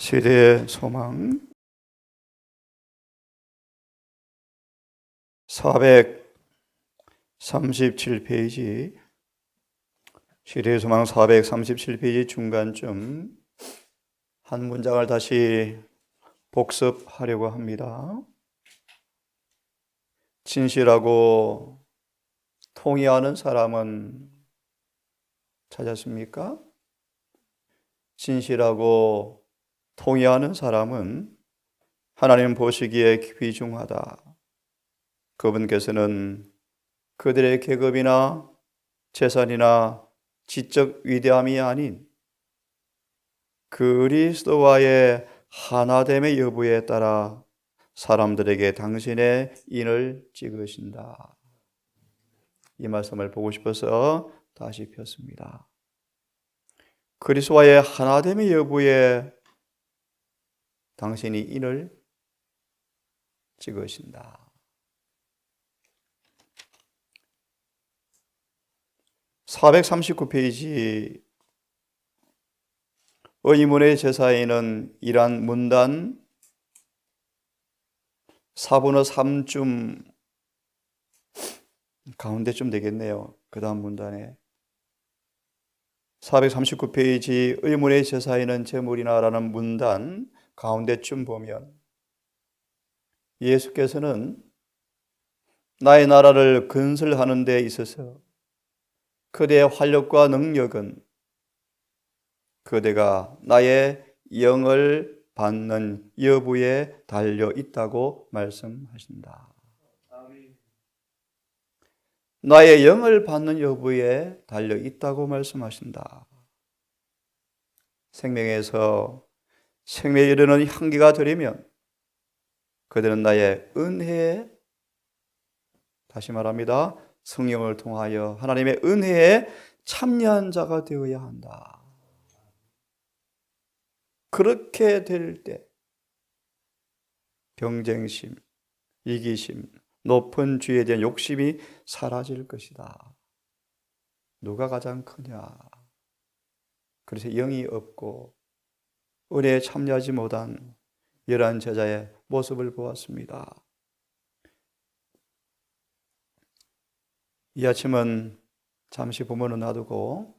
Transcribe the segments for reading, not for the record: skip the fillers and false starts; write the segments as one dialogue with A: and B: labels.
A: 시대의 소망 437페이지, 시대의 소망 437페이지 중간쯤 한 문장을 다시 복습하려고 합니다. 진실하고 통의하는 사람은 찾았습니까? 진실하고 통의하는 사람은 하나님 보시기에 귀중하다. 그분께서는 그들의 계급이나 재산이나 지적 위대함이 아닌 그리스도와의 하나됨의 여부에 따라 사람들에게 당신의 인을 찍으신다. 이 말씀을 보고 싶어서 다시 폈습니다. 그리스도와의 하나됨의 여부에 당신이 인을 찍으신다. 439페이지 의문의 제사에는 이란 문단 4분의 3쯤 가운데쯤 되겠네요. 그 다음 문단에 439페이지 의문의 제사에는 제물이나 라는 문단 가운데쯤 보면 예수께서는 나의 나라를 건설하는 데 있어서 그대의 활력과 능력은 그대가 나의 영을 받는 여부에 달려 있다고 말씀하신다. 나의 영을 받는 여부에 달려 있다고 말씀하신다. 생명에서 생명에 이르는 향기가 되려면 그들은 나의 은혜에, 다시 말합니다, 성령을 통하여 하나님의 은혜에 참여한 자가 되어야 한다. 그렇게 될 때 경쟁심, 이기심, 높은 주에 대한 욕심이 사라질 것이다. 누가 가장 크냐? 그래서 영이 없고 은혜에 참여하지 못한 이러한 제자의 모습을 보았습니다. 이 아침은 잠시 부모는 놔두고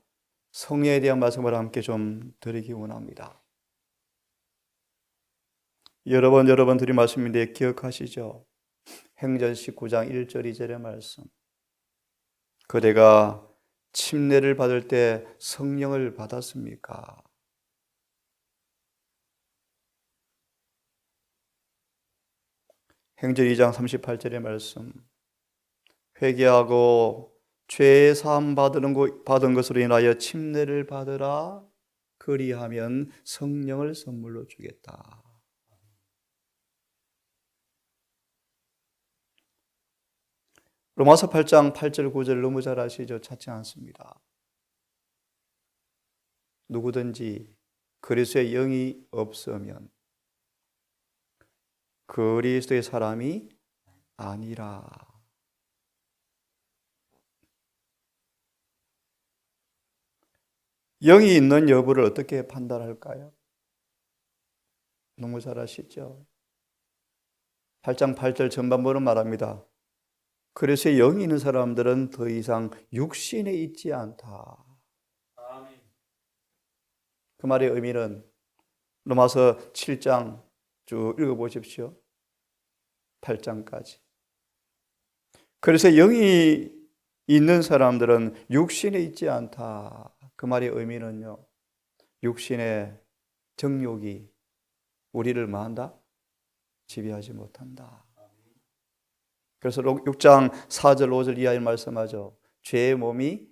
A: 성령에 대한 말씀을 함께 좀 드리기 원합니다. 여러 번 드린 말씀인데 기억하시죠? 행전 19장 1절 2절의 말씀. 그대가 침례를 받을 때 성령을 받았습니까? 행전 2장 38절의 말씀. 회개하고 죄 사함 받은 것으로 인하여 침례를 받으라. 그리하면 성령을 선물로 주겠다. 로마서 8장 8절 9절 너무 잘 아시죠? 찾지 않습니다. 누구든지 그리스도의 영이 없으면 그리스도의 사람이 아니라. 영이 있는 여부를 어떻게 판단할까요? 너무 잘 아시죠? 8장 8절 전반부는 말합니다. 그리스도의 영이 있는 사람들은 더 이상 육신에 있지 않다. 그 말의 의미는 로마서 7장 쭉 읽어보십시오. 8장까지. 그래서 영이 있는 사람들은 육신에 있지 않다. 그 말의 의미는요, 육신의 정욕이 우리를 뭐한다? 지배하지 못한다. 그래서 6장 4절 5절 이하에 말씀하죠. 죄의 몸이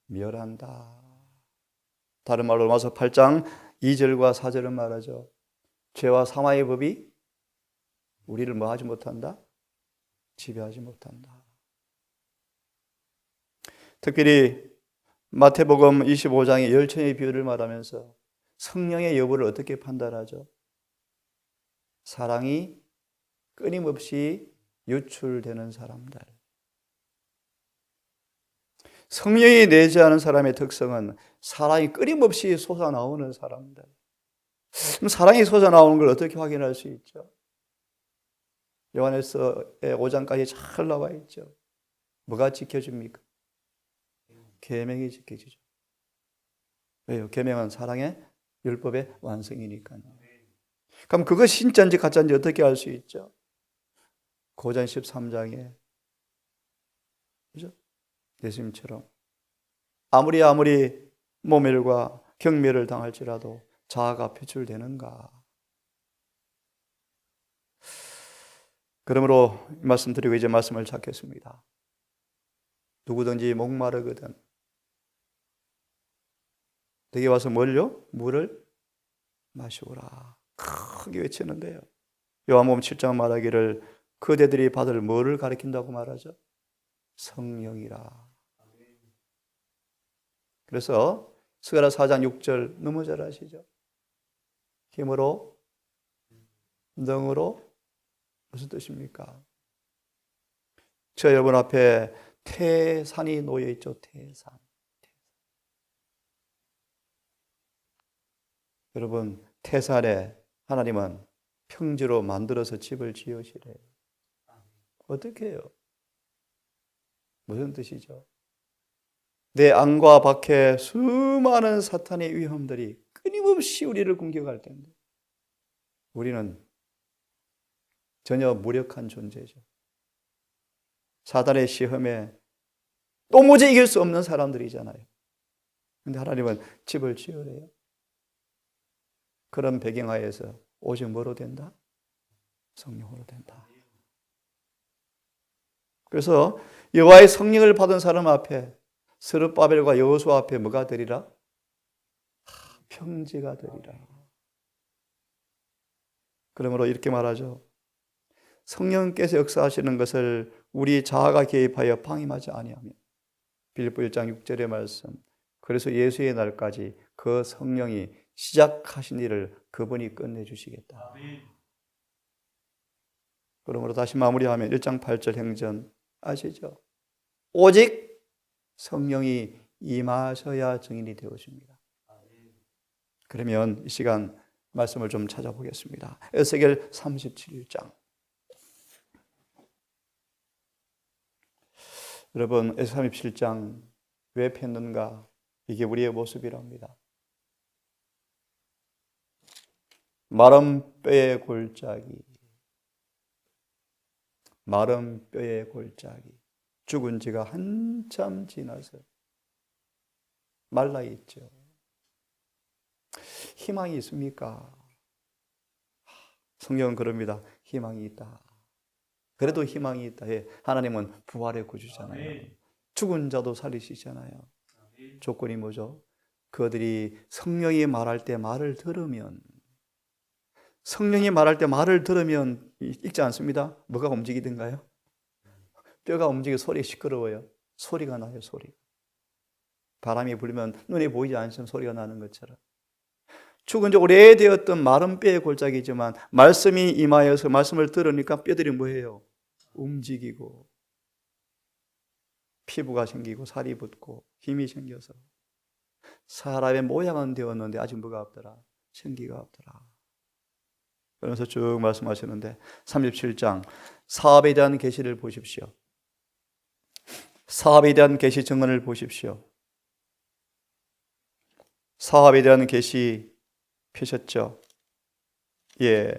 A: 멸한다. 다른 말로 로마서 8장 2절과 4절은 말하죠. 죄와 사망의 법이 우리를 뭐 하지 못한다? 지배하지 못한다. 특별히 마태복음 25장의 열천의 비유를 말하면서 성령의 여부를 어떻게 판단하죠? 사랑이 끊임없이 유출되는 사람들. 성령이 내재하는 사람의 특성은 사랑이 끊임없이 솟아나오는 사람들. 그럼 사랑이 솟아나오는 걸 어떻게 확인할 수 있죠? 요한에서의 5장까지 잘 나와 있죠. 뭐가 지켜줍니까? 계명이 지켜지죠. 왜요? 계명은 사랑의 율법의 완성이니까요. 그럼 그것이 진짜인지 가짜인지 어떻게 알 수 있죠? 고전 13장에 그죠? 예수님처럼 아무리 모멸과 경멸을 당할지라도 자아가 표출되는가? 그러므로 말씀드리고 이제 말씀을 찾겠습니다. 누구든지 목마르거든 내게 와서 뭘요? 물을 마시오라. 크게 외치는데요. 요한복음 7장 말하기를 그대들이 받을 뭐를 가리킨다고 말하죠? 성령이라. 그래서 스가랴 4장 6절 너무 잘 아시죠? 힘으로 능으로 무슨 뜻입니까? 저 여러분 앞에 태산이 놓여 있죠. 태산. 여러분 태산에 하나님은 평지로 만들어서 집을 지으시래요. 어떻게 해요? 무슨 뜻이죠? 내 안과 밖에 수많은 사탄의 위험들이 끊임없이 우리를 공격할 텐데 우리는 전혀 무력한 존재죠. 사단의 시험에 도무지 이길 수 없는 사람들이잖아요. 그런데 하나님은 집을 지으래요. 그런 배경하에서 오직 뭐로 된다? 성령으로 된다. 그래서 여호와의 성령을 받은 사람 앞에 스룹바벨과 여호수아 앞에 뭐가 되리라? 평지가 되리라. 그러므로 이렇게 말하죠. 성령께서 역사하시는 것을 우리 자아가 개입하여 방임하지 아니하며 빌립보 1장 6절의 말씀. 그래서 예수의 날까지 그 성령이 시작하신 일을 그분이 끝내주시겠다. 그러므로 다시 마무리하면 1장 8절 행전 아시죠? 오직 성령이 임하셔야 증인이 되어집니다. 그러면 이 시간 말씀을 좀 찾아보겠습니다. 에스겔 37장. 여러분 에스겔 37장 왜 폈는가? 이게 우리의 모습이랍니다. 마른 뼈의 골짜기, 마른 뼈의 골짜기, 죽은 지가 한참 지나서 말라 있죠. 희망이 있습니까? 성경은 그럽니다. 희망이 있다. 그래도 희망이 있다. 하나님은 부활의 구주잖아요. 죽은 자도 살리시잖아요. 조건이 뭐죠? 그들이 성령이 말할 때 말을 들으면, 성령이 말할 때 말을 들으면 읽지 않습니다. 뭐가 움직이던가요? 뼈가 움직여 소리 시끄러워요. 소리가 나요. 소리. 바람이 불면 눈에 보이지 않지만 소리가 나는 것처럼 죽은 지 오래되었던 마른 뼈의 골짜기지만 말씀이 임하여서 말씀을 들으니까 뼈들이 뭐예요? 움직이고 피부가 생기고 살이 붙고 힘이 생겨서 사람의 모양은 되었는데 아직 뭐가 없더라? 생기가 없더라. 그러면서 쭉 말씀하시는데 37장 사업에 대한 계시를 보십시오. 사업에 대한 계시 증언을 보십시오. 사업에 대한 계시 펴셨죠? 예.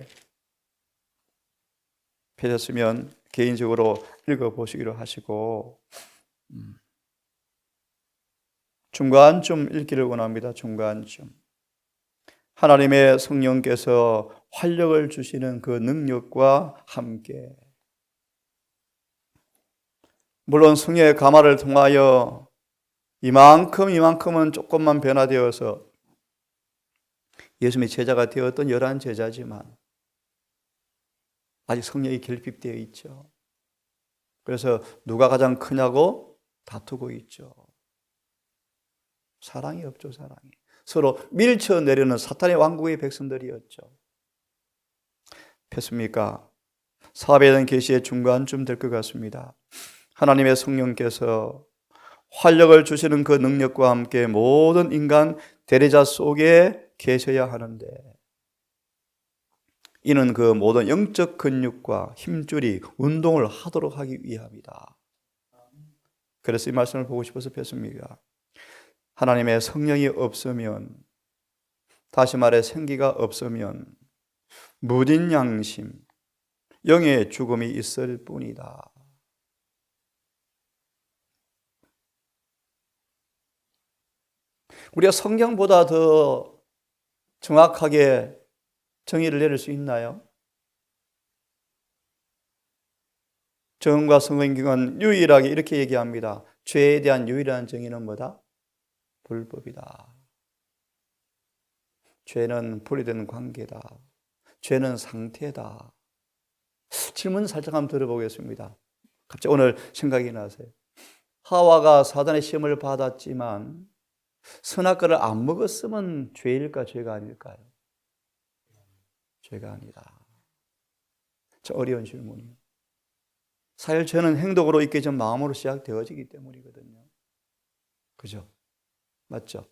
A: 펴셨으면 개인적으로 읽어보시기로 하시고 중간쯤 읽기를 원합니다. 중간쯤. 하나님의 성령께서 활력을 주시는 그 능력과 함께 물론 성령의 감화를 통하여 이만큼은 조금만 변화되어서 예수님의 제자가 되었던 11 제자지만 아직 성령이 결핍되어 있죠. 그래서 누가 가장 크냐고 다투고 있죠. 사랑이 없죠. 사랑이. 서로 밀쳐내려는 사탄의 왕국의 백성들이었죠. 폈습니까? 사업에 대한 계시의 중간쯤 될 것 같습니다. 하나님의 성령께서 활력을 주시는 그 능력과 함께 모든 인간 대리자 속에 계셔야 하는데 이는 그 모든 영적 근육과 힘줄이 운동을 하도록 하기 위함이다. 그래서 이 말씀을 보고 싶어서 폈습니다. 하나님의 성령이 없으면, 다시 말해 생기가 없으면 무딘 양심, 영의 죽음이 있을 뿐이다. 우리가 성경보다 더 정확하게 정의를 내릴 수 있나요? 정과 성경은 유일하게 이렇게 얘기합니다. 죄에 대한 유일한 정의는 뭐다? 불법이다. 죄는 분리된 관계다. 죄는 상태다. 질문 살짝 한번 들어보겠습니다. 갑자기 오늘 생각이 나세요. 하와가 사단의 시험을 받았지만 선악과를 안 먹었으면 죄일까 죄가 아닐까요? 죄가 아니다. 저 어려운 질문이에요. 사실 죄는 행동으로 있기 전 마음으로 시작되어지기 때문이거든요. 그죠? 맞죠?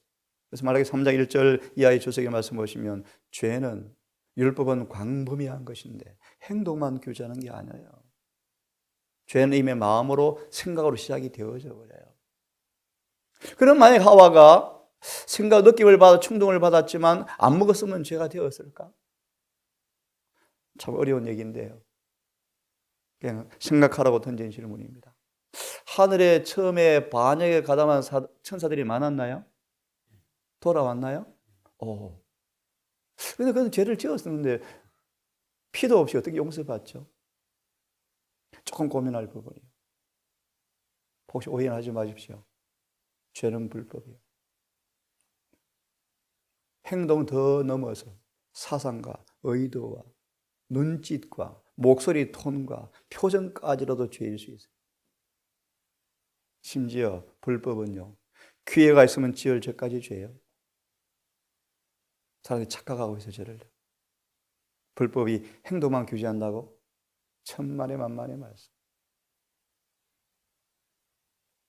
A: 그래서 말하기 3장 1절 이하의 주석의 말씀 보시면 죄는 율법은 광범위한 것인데 행동만 규제하는 게 아니에요. 죄는 이미 마음으로 생각으로 시작이 되어져 버려요. 그럼 만약 하와가 생각, 느낌을 받아 충동을 받았지만 안 먹었으면 죄가 되었을까? 참 어려운 얘기인데요. 그냥 생각하라고 던진 질문입니다. 하늘에 처음에 반역에 가담한 천사들이 많았나요? 돌아왔나요? 근데 그는 죄를 지었었는데 피도 없이 어떻게 용서받죠? 조금 고민할 부분이에요. 혹시 오해는 하지 마십시오. 죄는 불법이에요. 행동 더 넘어서 사상과 의도와 눈짓과 목소리 톤과 표정까지로도 죄일 수 있어요. 심지어 불법은요, 기회가 있으면 지을 죄까지 죄예요. 사람이 착각하고 있어요, 죄를. 불법이 행동만 규제한다고? 천만의 만만의 말씀.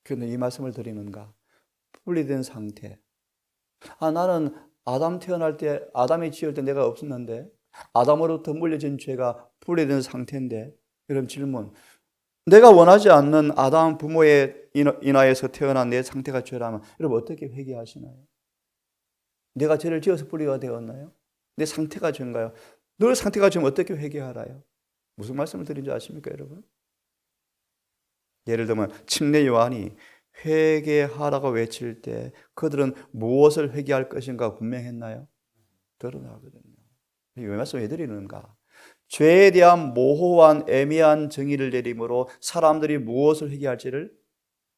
A: 그런데 이 말씀을 드리는가? 분리된 상태. 나는 아담 태어날 때, 아담이 지을 때 내가 없었는데, 아담으로부터 물려진 죄가 분리된 상태인데, 여러분 질문. 내가 원하지 않는 아담 부모에 인하여서 태어난 내 상태가 죄라면, 여러분 어떻게 회개하시나요? 내가 죄를 지어서 분리가 되었나요? 내 상태가 죄인가요? 늘 상태가 죄면 어떻게 회개하라요? 무슨 말씀을 드린지 아십니까, 여러분? 예를 들면 침례 요한이 회개하라고 외칠 때 그들은 무엇을 회개할 것인가 분명했나요? 드러나거든요. 이 말씀을 왜 드리는가? 죄에 대한 모호한 애매한 정의를 내림으로 사람들이 무엇을 회개할지를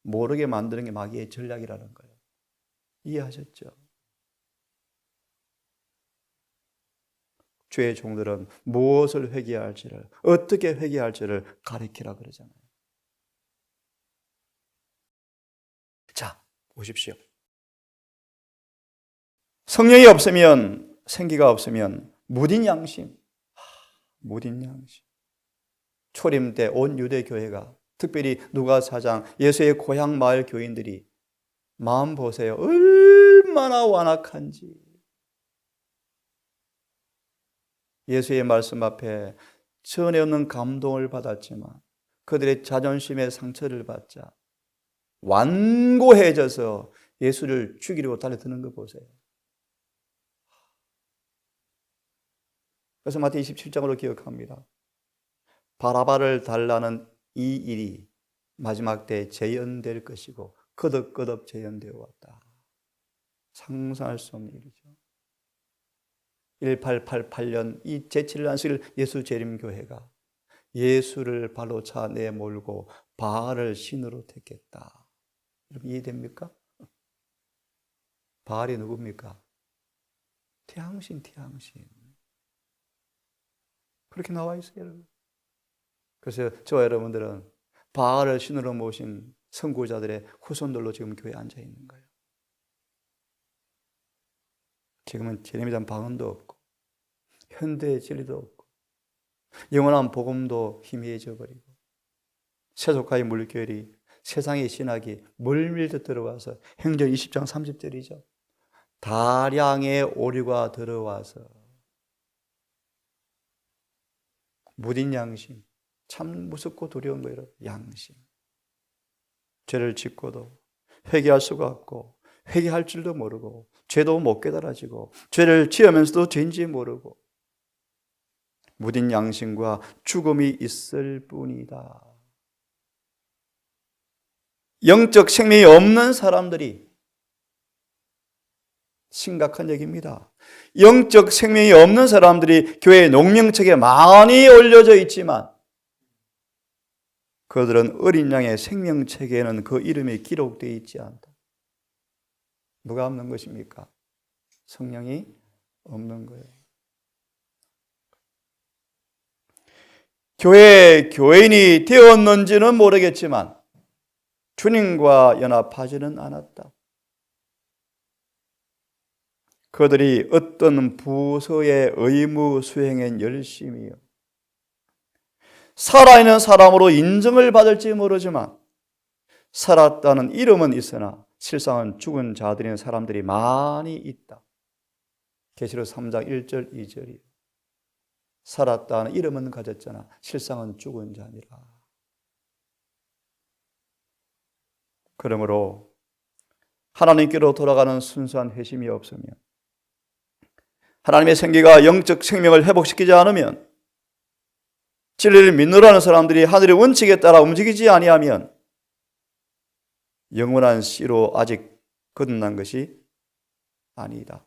A: 모르게 만드는 게 마귀의 전략이라는 거예요. 이해하셨죠? 죄의 종들은 무엇을 회개할지를, 어떻게 회개할지를 가리키라 그러잖아요. 자, 보십시오. 성령이 없으면, 생기가 없으면 무딘 양심, 무딘 양심. 초림 때 온 유대 교회가, 특별히 누가 4장 예수의 고향 마을 교인들이 마음 보세요. 얼마나 완악한지. 예수의 말씀 앞에 전에 없는 감동을 받았지만 그들의 자존심의 상처를 받자 완고해져서 예수를 죽이려고 달려드는 거 보세요. 그래서 마태복음 27장으로 기억합니다. 바라바를 달라는 이 일이 마지막 때 재현될 것이고 거듭거듭 재현되어 왔다. 상상할 수 없는 일이죠. 1888년 이 제7일 안식일 예수 재림교회가 예수를 발로 차 내몰고 바알을 신으로 택했다. 여러분 이해됩니까? 바알이 누굽니까? 태양신. 그렇게 나와 있어요, 여러분. 그래서 저와 여러분들은 바알을 신으로 모신 선구자들의 후손들로 지금 교회에 앉아 있는 거예요. 지금은 재림이란 방언도 없고 현대의 진리도 없고 영원한 복음도 희미해져 버리고 세속화의 물결이 세상의 신학이 물밀듯 들어와서 행전 20장 30절이죠. 다량의 오류가 들어와서 무딘 양심. 참 무섭고 두려운 거예요. 양심. 죄를 짓고도 회개할 수가 없고 회개할 줄도 모르고 죄도 못 깨달아지고 죄를 지으면서도 죄인지 모르고 무딘 양심과 죽음이 있을 뿐이다. 영적 생명이 없는 사람들이 심각한 얘기입니다. 영적 생명이 없는 사람들이 교회 농명책에 많이 올려져 있지만 그들은 어린 양의 생명책에는 그 이름이 기록되어 있지 않다. 뭐가 없는 것입니까? 성령이 없는 거예요. 교인이 되었는지는 모르겠지만 주님과 연합하지는 않았다. 그들이 어떤 부서의 의무 수행엔 열심히요. 살아있는 사람으로 인정을 받을지 모르지만 살았다는 이름은 있으나 실상은 죽은 자들인 사람들이 많이 있다. 계시록 3장 1절 2절이요. 살았다는 이름은 가졌잖아. 실상은 죽은 자니라. 그러므로 하나님께로 돌아가는 순수한 회심이 없으면, 하나님의 생기가 영적 생명을 회복시키지 않으면, 진리를 믿노라는 사람들이 하늘의 원칙에 따라 움직이지 아니하면 영원한 씨로 아직 거듭난 것이 아니다.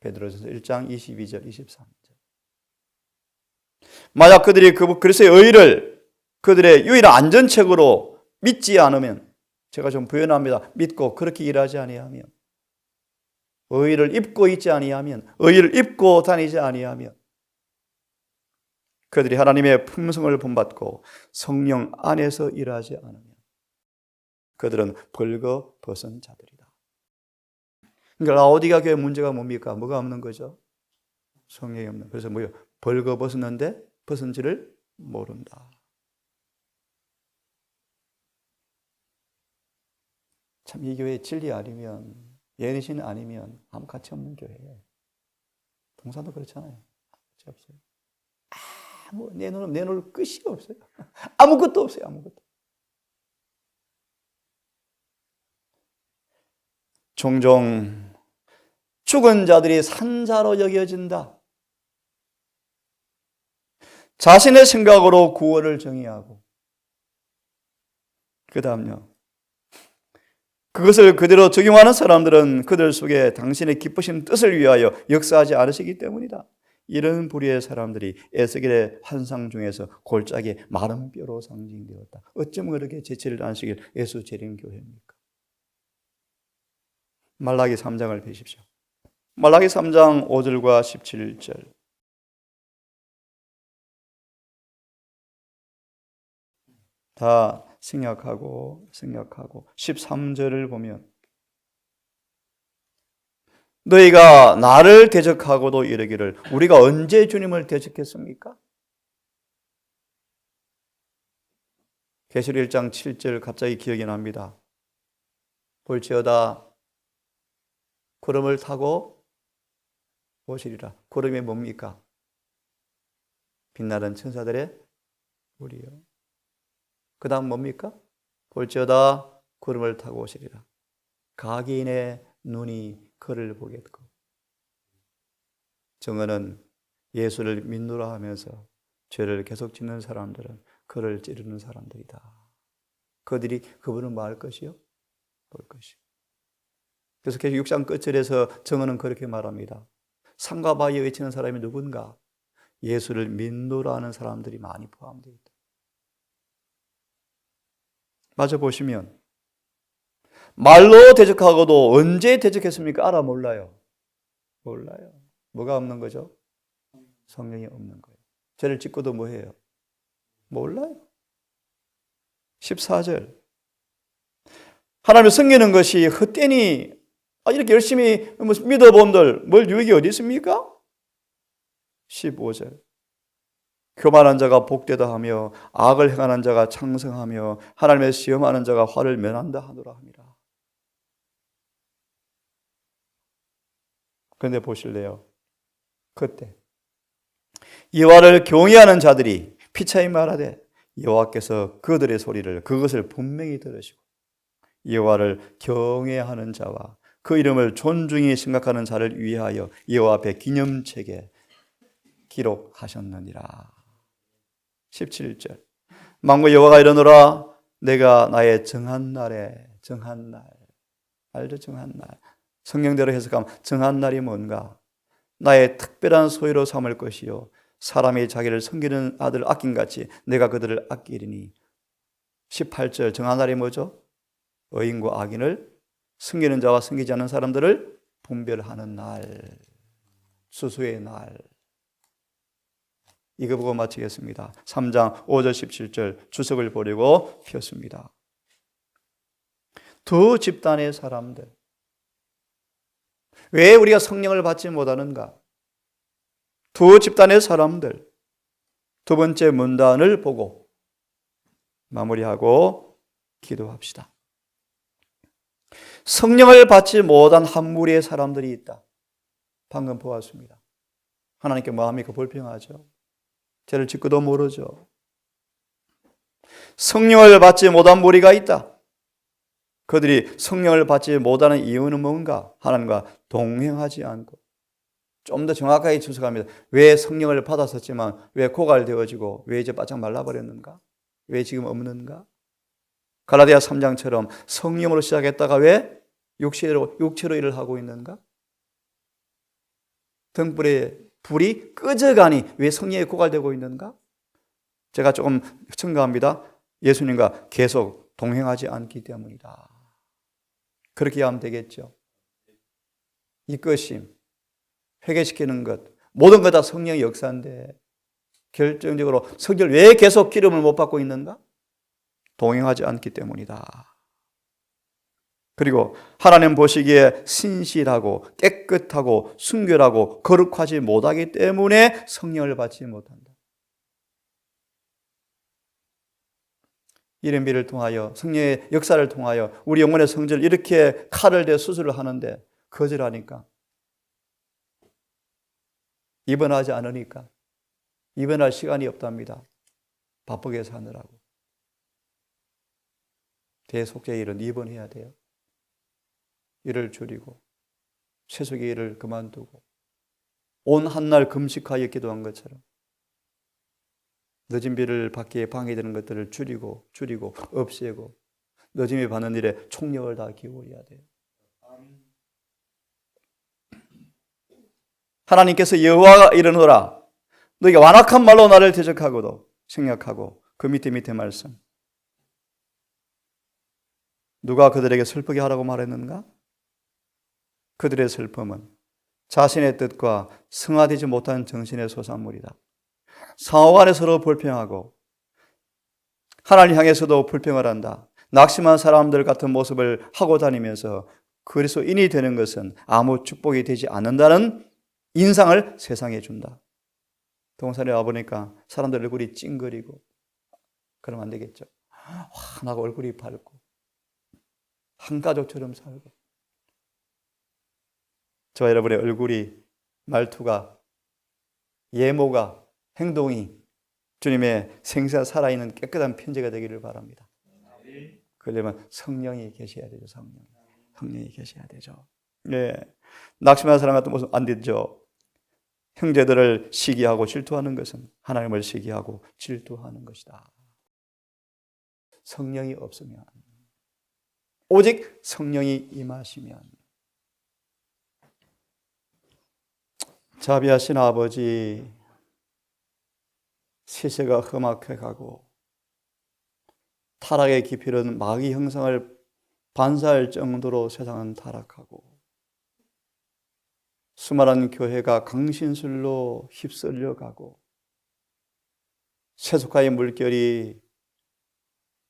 A: 베드로전서 1장 22절 23절. 만약 그들이 그리스도의 의를 그들의 유일한 안전책으로 믿지 않으면, 제가 좀 부연합니다. 믿고 그렇게 일하지 아니하면, 의를 입고 있지 아니하면, 의를 입고 다니지 아니하면, 그들이 하나님의 품성을 본받고 성령 안에서 일하지 않으면 그들은 벌거벗은 자들이다. 그러니까 라오디가 교회 문제가 뭡니까? 뭐가 없는 거죠? 성령이 없는. 그래서 뭐요? 벌거벗었는데 벗은지를 모른다. 참 이 교회 진리 아니면, 예리신 아니면 아무 가치 없는 교회예요. 동사도 그렇잖아요. 가치 없어요. 내놓을 끝이 없어요. 아무것도 없어요. 아무것도. 종종 죽은 자들이 산자로 여겨진다. 자신의 생각으로 구원을 정의하고, 그 다음요, 그것을 그대로 적용하는 사람들은 그들 속에 당신의 기쁘신 뜻을 위하여 역사하지 않으시기 때문이다. 이런 부류의 사람들이 에스겔의 환상 중에서 골짜기에 마른 뼈로 상징되었다. 어쩜 그렇게 제치를 안식일 예수 재림교회입니까? 말라기 3장을 보십시오. 말라기 3장 5절과 17절. 다 생략하고 13절을 보면, 너희가 나를 대적하고도 이르기를 우리가 언제 주님을 대적했습니까? 계시록 1장 7절 갑자기 기억이 납니다. 볼지어다 구름을 타고 오시리라. 구름이 뭡니까? 빛나는 천사들의 무리요. 그 다음 뭡니까? 볼지어다 구름을 타고 오시리라. 각인의 눈이 그를 보겠고. 정언은 예수를 믿노라 하면서 죄를 계속 짓는 사람들은 그를 찌르는 사람들이다. 그들이 그분을 뭐 할 것이요? 볼 것이요. 그래서 계속 6장 끝절에서 정언은 그렇게 말합니다. 산과 바위에 외치는 사람이 누군가? 예수를 믿노라 하는 사람들이 많이 포함되어 있다. 마저 보시면, 말로 대적하고도 언제 대적했습니까? 알아? 몰라요? 몰라요. 뭐가 없는 거죠? 성령이 없는 거예요. 죄를 짓고도 뭐 해요? 몰라요. 14절. 하나님을 섬기는 것이 헛되니, 이렇게 열심히 믿어본들 뭘 유익이 어디 있습니까? 15절. 교만한 자가 복되다 하며 악을 행하는 자가 창성하며 하나님의 시험하는 자가 화를 면한다 하노라 함이라. 그런데 보실래요? 그때 여호와를 경외하는 자들이 피차에 말하되 여호와께서 그들의 소리를 그것을 분명히 들으시고 여호와를 경외하는 자와 그 이름을 존중히 생각하는 자를 위하여 여호와 앞에 기념책에 기록하셨느니라. 17절 만군의 여호와가 이르노라 내가 나의 정한 날에 정한 날 알죠? 정한 날 성경대로 해석하면 정한 날이 뭔가 나의 특별한 소유로 삼을 것이요 사람이 자기를 섬기는 아들을 아낀같이 내가 그들을 아끼리니. 18절 정한 날이 뭐죠? 의인과 악인을 섬기는 자와 섬기지 않는 사람들을 분별하는 날, 수수의 날. 이거 보고 마치겠습니다. 3장 5절 17절 주석을 버리고 폈습니다. 두 집단의 사람들, 왜 우리가 성령을 받지 못하는가? 두 집단의 사람들, 두 번째 문단을 보고 마무리하고 기도합시다. 성령을 받지 못한 한 무리의 사람들이 있다. 방금 보았습니다. 하나님께 마음이 불평하죠. 죄를 짓고도 모르죠. 성령을 받지 못한 무리가 있다. 그들이 성령을 받지 못하는 이유는 뭔가? 하나님과 동행하지 않고. 좀 더 정확하게 추석합니다. 왜 성령을 받았었지만 왜 고갈되어지고 왜 이제 바짝 말라버렸는가? 왜 지금 없는가? 갈라디아 3장처럼 성령으로 시작했다가 왜 육체로 일을 하고 있는가? 등불의 불이 꺼져가니 왜 성령에 고갈되고 있는가? 제가 조금 첨가합니다. 예수님과 계속 동행하지 않기 때문이다. 그렇게 하면 되겠죠. 이끄심, 회개시키는 것, 모든 것 다 성령의 역사인데 결정적으로 성령을 왜 계속 기름을 못 받고 있는가? 동행하지 않기 때문이다. 그리고 하나님 보시기에 신실하고 깨끗하고 순결하고 거룩하지 못하기 때문에 성령을 받지 못한다. 이른비를 통하여 성령의 역사를 통하여 우리 영혼의 성질을 이렇게 칼을 대 수술을 하는데 거절하니까, 입원하지 않으니까, 입원할 시간이 없답니다. 바쁘게 사느라고. 대속죄의 일은 입원해야 돼요. 일을 줄이고 세속의 일을 그만두고 온 한날 금식하여 기도한 것처럼 늦은 비를 받기에 방해되는 것들을 줄이고 없애고 늦음이 받는 일에 총력을 다 기울여야 돼요. 하나님께서 여호와가 이르노라 너희가 완악한 말로 나를 대적하고도 생략하고 그 밑에 말씀 누가 그들에게 슬프게 하라고 말했는가? 그들의 슬픔은 자신의 뜻과 승화되지 못한 정신의 소산물이다. 상호간에 서로 불평하고 하나님 향해서도 불평을 한다. 낙심한 사람들 같은 모습을 하고 다니면서 그리스도인이 되는 것은 아무 축복이 되지 않는다는 인상을 세상에 준다. 동산에 와보니까 사람들 얼굴이 찡그리고 그러면 안 되겠죠. 환하고 얼굴이 밝고 한 가족처럼 살고 저와 여러분의 얼굴이, 말투가, 예모가, 행동이 주님의 생사 살아있는 깨끗한 편지가 되기를 바랍니다. 그러려면 성령이 계셔야 되죠. 성령이 계셔야 되죠. 예, 낙심한 사람 같은 모습 안 되죠. 형제들을 시기하고 질투하는 것은 하나님을 시기하고 질투하는 것이다. 성령이 없으면, 오직 성령이 임하시면. 자비하신 아버지, 세세가 험악해 가고 타락의 깊이는 마귀 형상을 반사할 정도로 세상은 타락하고 수많은 교회가 강신술로 휩쓸려 가고 세속화의 물결이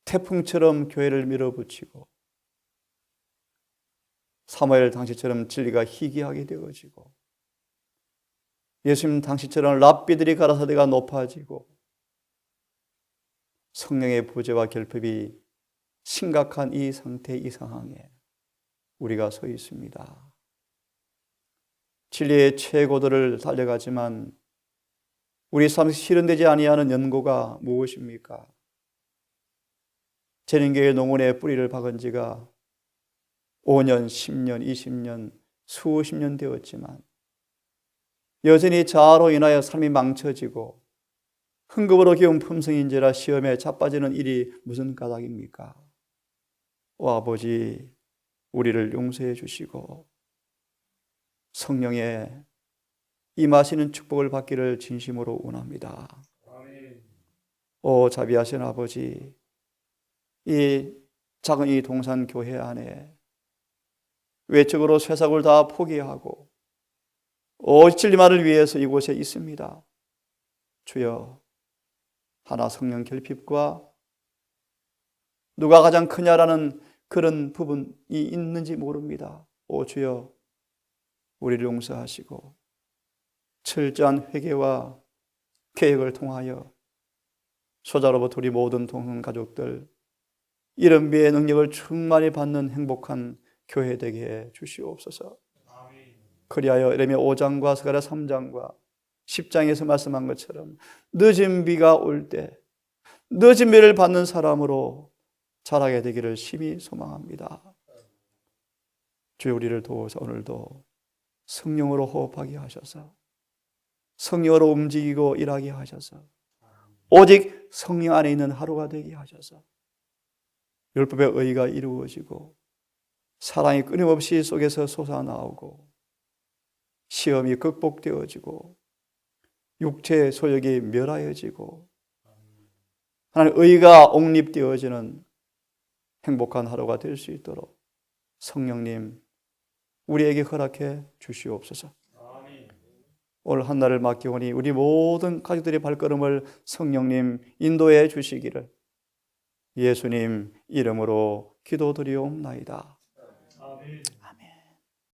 A: 태풍처럼 교회를 밀어붙이고 사무엘 당시처럼 진리가 희귀하게 되어지고 예수님 당시처럼 랍비들이 가라사대가 높아지고 성령의 부재와 결핍이 심각한 이 상태, 이 상황에 우리가 서 있습니다. 진리의 최고도를 달려가지만 우리 삶에서 실현되지 아니하는 연고가 무엇입니까? 재림교회 농원에 뿌리를 박은 지가 5년, 10년, 20년, 수십 년 되었지만 여전히 자아로 인하여 삶이 망쳐지고 흥급으로 기운 품성인지라 시험에 자빠지는 일이 무슨 까닭입니까? 오 아버지, 우리를 용서해 주시고 성령의 임하시는 축복을 받기를 진심으로 원합니다. 오 자비하신 아버지, 이 작은 이 동산 교회 안에 외적으로 쇠삭을 다 포기하고 오직 진리만을 위해서 이곳에 있습니다. 주여, 하나 성령 결핍과 누가 가장 크냐라는 그런 부분이 있는지 모릅니다. 오 주여, 우리를 용서하시고 철저한 회개와 계획을 통하여 소자로부터 우리 모든 동성 가족들 이런 비의 능력을 충만히 받는 행복한 교회 되게 해 주시옵소서. 그리하여 예레미야 5장과 스가랴 3장과 10장에서 말씀한 것처럼 늦은 비가 올 때 늦은 비를 받는 사람으로 자라게 되기를 심히 소망합니다. 주여, 우리를 도우사 오늘도 성령으로 호흡하게 하셔서 성령으로 움직이고 일하게 하셔서 오직 성령 안에 있는 하루가 되게 하셔서 율법의 의가 이루어지고 사랑이 끊임없이 속에서 솟아나오고 시험이 극복되어지고 육체의 소욕이 멸하여지고 하나님 의가 옥립되어지는 행복한 하루가 될 수 있도록 성령님 우리에게 허락해 주시옵소서. 오늘 한날을 맡기오니 우리 모든 가족들의 발걸음을 성령님 인도해 주시기를 예수님 이름으로 기도드리옵나이다. 아멘.